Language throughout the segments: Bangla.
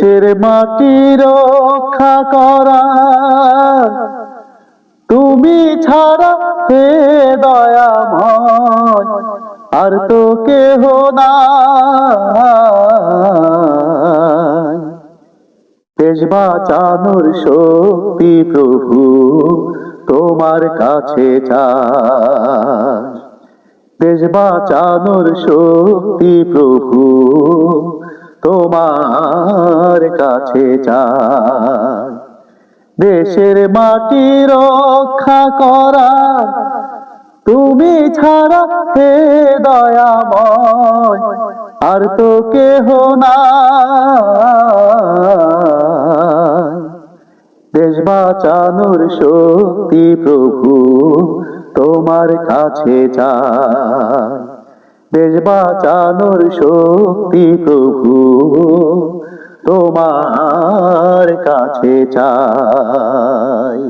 দেশের মাটি রক্ষা করা তুমি ছাড়া হে দয়াময় আর তো কেহ নাই। দেশ বাঁচানোর শক্তি প্রভু তোমার কাছে চাই। দেশ বাঁচানোর শক্তি প্রভু তোমার কাছে চাই। দেশের মাটি রক্ষা করা তুমি ছাড়া হে দয়াময় আর তো কেহ নাই। দেশ বাঁচানোর শক্তি প্রভু তোমার কাছে চাই। দেশ বাঁচানোর শক্তি প্রভু তোমার কাছে চাই।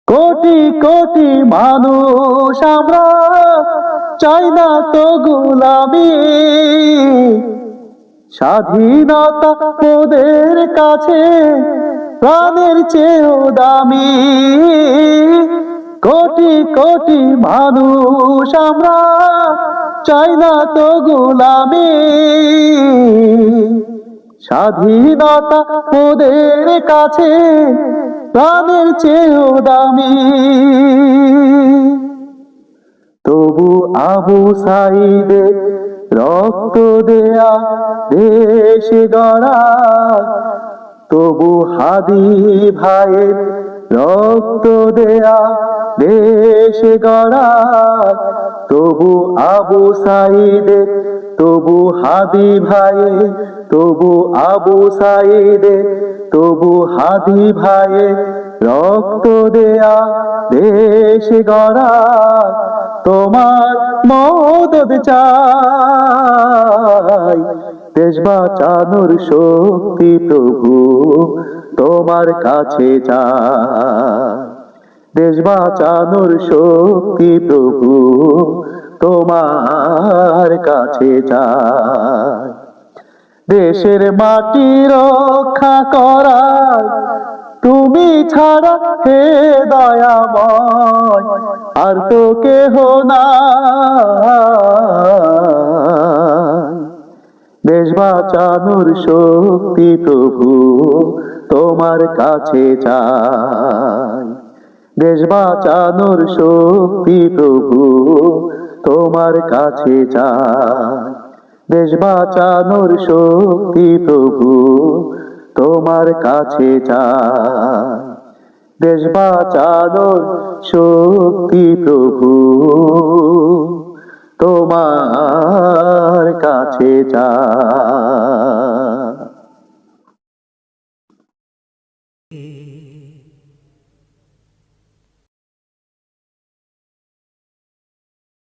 কোটি কোটি মানুষ আমরা চাই না তো গোলামি, স্বাধীনতা ওদের কাছে প্রাণের চেয়েও দামি। কোটি কোটি মানুষ আমরা চাই না তো গোলামি, স্বাধীনতা ওদের কাছে প্রাণের চেয়েও দামি। তবু আবু সাইদের রক্ত দেয়া দেশ গড়া, তবু হাদি ভাইয়ের রক্ত দেয়া দেশ গড়া, তবু আবু সাইদের, তবু হাদি ভাইয়ের, তবু আবু সাইদের, তবু হাদি ভাইয়ের রক্ত দেয়া দেশ গড়া, তোমার মদদ চাই। দেশ বাঁচানোর শক্তি প্রভু তোমার কাছে চাই। দেশ বাঁচানোর শক্তি প্রভু তোমার কাছে চাই। দেশের মাটি রক্ষা করা তুমি ছাড়া হে দয়াময় আর তো কেহ নাই। দেশ বাঁচানোর শক্তি প্রভু তোমার কাছে চাই। দেশ বাঁচানোর শক্তি প্রভু তোমার কাছে চাই। দেশ বাঁচানোর শক্তি প্রভু তোমার কাছে চাই। দেশ বাঁচানোর শক্তি প্রভু তোমার কাছে চাই।